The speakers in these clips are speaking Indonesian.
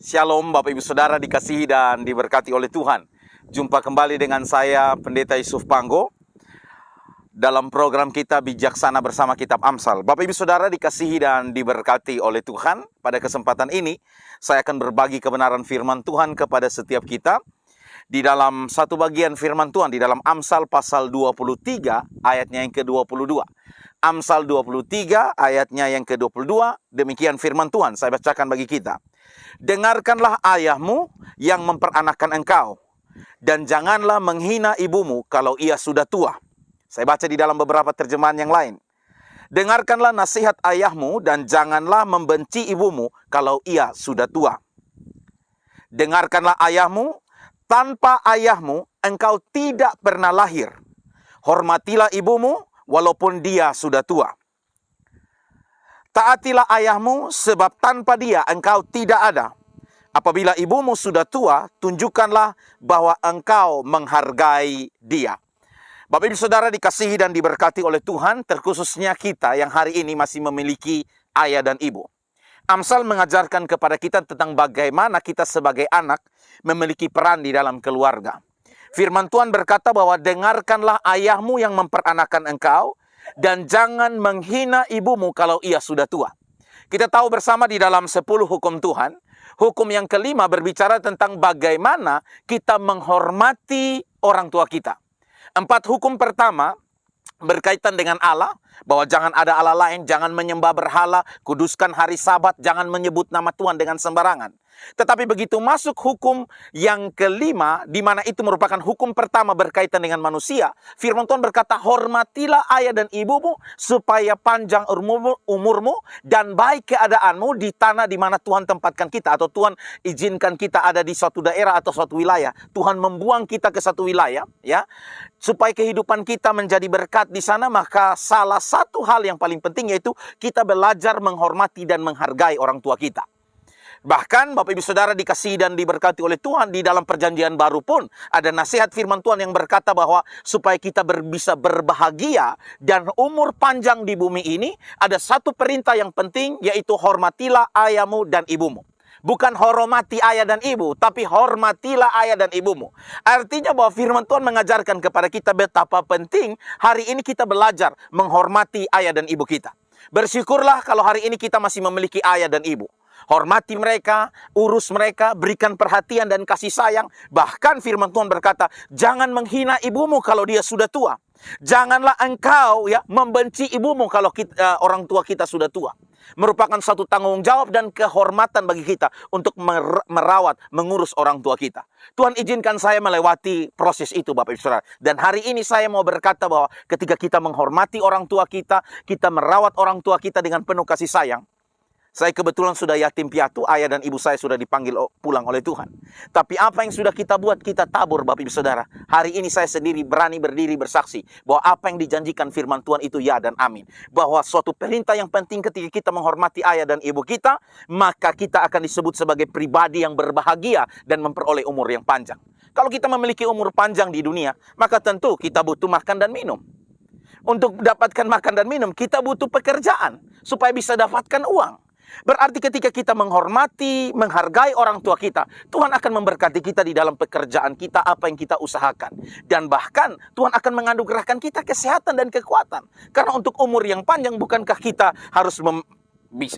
Shalom Bapak Ibu Saudara dikasihi dan diberkati oleh Tuhan. Jumpa kembali dengan saya Pendeta Yusuf Panggo dalam program kita Bijaksana Bersama Kitab Amsal. Bapak Ibu Saudara dikasihi dan diberkati oleh Tuhan. Pada kesempatan ini saya akan berbagi kebenaran firman Tuhan kepada setiap kita. Di dalam satu bagian firman Tuhan di dalam Amsal pasal 23 ayatnya yang ke-22. Amsal 23 ayatnya yang ke-22, demikian firman Tuhan, saya bacakan bagi kita. Dengarkanlah ayahmu yang memperanakan engkau, dan janganlah menghina ibumu kalau ia sudah tua. Saya baca di dalam beberapa terjemahan yang lain. Dengarkanlah nasihat ayahmu dan janganlah membenci ibumu kalau ia sudah tua. Dengarkanlah ayahmu, tanpa ayahmu engkau tidak pernah lahir. Hormatilah ibumu walaupun dia sudah tua. Taatilah ayahmu sebab tanpa dia engkau tidak ada. Apabila ibumu sudah tua, tunjukkanlah bahwa engkau menghargai dia. Bapak Ibu Saudara dikasihi dan diberkati oleh Tuhan, terkhususnya kita yang hari ini masih memiliki ayah dan ibu. Amsal mengajarkan kepada kita tentang bagaimana kita sebagai anak memiliki peran di dalam keluarga. Firman Tuhan berkata bahwa dengarkanlah ayahmu yang memperanakan engkau, dan jangan menghina ibumu kalau ia sudah tua. Kita tahu bersama di dalam 10 hukum Tuhan, hukum yang kelima berbicara tentang bagaimana kita menghormati orang tua kita. 4 hukum pertama berkaitan dengan Allah, bahwa jangan ada Allah lain, jangan menyembah berhala, kuduskan hari Sabat, jangan menyebut nama Tuhan dengan sembarangan. Tetapi begitu masuk hukum yang kelima, di mana itu merupakan hukum pertama berkaitan dengan manusia, firman Tuhan berkata, hormatilah ayah dan ibumu supaya panjang umurmu dan baik keadaanmu di tanah di mana Tuhan tempatkan kita, atau Tuhan izinkan kita ada di suatu daerah atau suatu wilayah. Tuhan membuang kita ke satu wilayah, ya, supaya kehidupan kita menjadi berkat di sana. Maka salah satu hal yang paling penting yaitu kita belajar menghormati dan menghargai orang tua kita. Bahkan Bapak Ibu Saudara dikasihi dan diberkati oleh Tuhan, di dalam perjanjian baru pun ada nasihat firman Tuhan yang berkata bahwa supaya kita bisa berbahagia dan umur panjang di bumi ini, ada satu perintah yang penting, yaitu hormatilah ayahmu dan ibumu. Bukan hormati ayah dan ibu, tapi hormatilah ayah dan ibumu. Artinya bahwa firman Tuhan mengajarkan kepada kita betapa penting hari ini kita belajar menghormati ayah dan ibu kita. Bersyukurlah kalau hari ini kita masih memiliki ayah dan ibu. Hormati mereka, urus mereka, berikan perhatian dan kasih sayang. Bahkan firman Tuhan berkata, jangan menghina ibumu kalau dia sudah tua. Janganlah engkau membenci ibumu kalau orang tua kita sudah tua. Merupakan satu tanggung jawab dan kehormatan bagi kita untuk merawat, mengurus orang tua kita. Tuhan izinkan saya melewati proses itu, Bapak Ibu Saudara. Dan hari ini saya mau berkata bahwa ketika kita menghormati orang tua kita, kita merawat orang tua kita dengan penuh kasih sayang. Saya kebetulan sudah yatim piatu, ayah dan ibu saya sudah dipanggil pulang oleh Tuhan. Tapi apa yang sudah kita buat, kita tabur, Bapak Ibu Saudara. Hari ini saya sendiri berani berdiri bersaksi bahwa apa yang dijanjikan firman Tuhan itu ya dan amin. Bahwa suatu perintah yang penting ketika kita menghormati ayah dan ibu kita, maka kita akan disebut sebagai pribadi yang berbahagia dan memperoleh umur yang panjang. Kalau kita memiliki umur panjang di dunia, maka tentu kita butuh makan dan minum. Untuk mendapatkan makan dan minum, kita butuh pekerjaan supaya bisa dapatkan uang. Berarti ketika kita menghormati, menghargai orang tua kita, Tuhan akan memberkati kita di dalam pekerjaan kita, apa yang kita usahakan. Dan bahkan Tuhan akan menganugerahkan kita kesehatan dan kekuatan. Karena untuk umur yang panjang, bukankah kita harus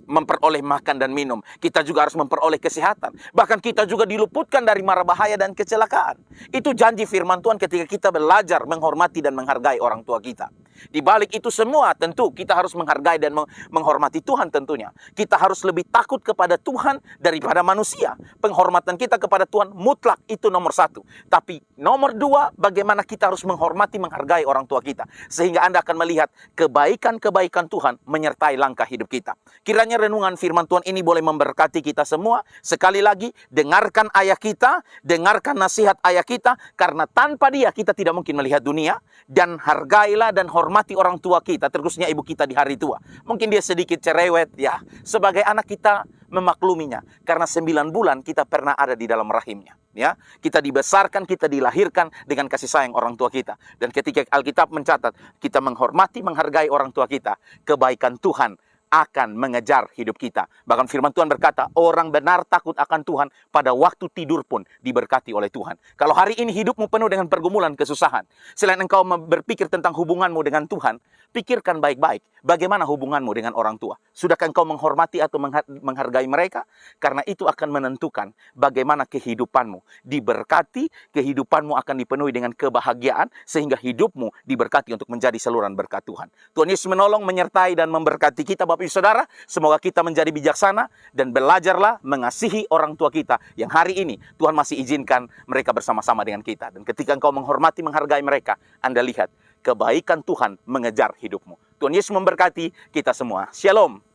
memperoleh makan dan minum, kita juga harus memperoleh kesehatan. Bahkan kita juga diluputkan dari mara bahaya dan kecelakaan. Itu janji firman Tuhan ketika kita belajar menghormati dan menghargai orang tua kita. Di balik itu semua tentu kita harus menghargai dan menghormati Tuhan tentunya. Kita harus lebih takut kepada Tuhan daripada manusia. Penghormatan kita kepada Tuhan mutlak, itu nomor 1. Tapi nomor 2, bagaimana kita harus menghormati, menghargai orang tua kita. Sehingga Anda akan melihat kebaikan-kebaikan Tuhan menyertai langkah hidup kita. Kiranya renungan firman Tuhan ini boleh memberkati kita semua. Sekali lagi, dengarkan ayah kita, dengarkan nasihat ayah kita, karena tanpa dia kita tidak mungkin melihat dunia. Dan hargailah dan hormati orang tua kita, terkhususnya ibu kita di hari tua. Mungkin dia sedikit cerewet, ya. Sebagai anak kita memakluminya, karena 9 bulan kita pernah ada di dalam rahimnya. Ya, kita dibesarkan, kita dilahirkan dengan kasih sayang orang tua kita. Dan ketika Alkitab mencatat, kita menghormati, menghargai orang tua kita, kebaikan Tuhan akan mengejar hidup kita. Bahkan firman Tuhan berkata, orang benar takut akan Tuhan pada waktu tidur pun diberkati oleh Tuhan. Kalau hari ini hidupmu penuh dengan pergumulan, kesusahan, selain engkau berpikir tentang hubunganmu dengan Tuhan, pikirkan baik-baik bagaimana hubunganmu dengan orang tua. Sudahkah engkau menghormati atau menghargai mereka? Karena itu akan menentukan bagaimana kehidupanmu diberkati, kehidupanmu akan dipenuhi dengan kebahagiaan, sehingga hidupmu diberkati untuk menjadi saluran berkat Tuhan. Tuhan Yesus menolong, menyertai, dan memberkati kita Bapak Ibu Saudara. Semoga kita menjadi bijaksana dan belajarlah mengasihi orang tua kita yang hari ini Tuhan masih izinkan mereka bersama-sama dengan kita. Dan ketika engkau menghormati, menghargai mereka, Anda lihat kebaikan Tuhan mengejar hidupmu. Tuhan Yesus memberkati kita semua. Shalom.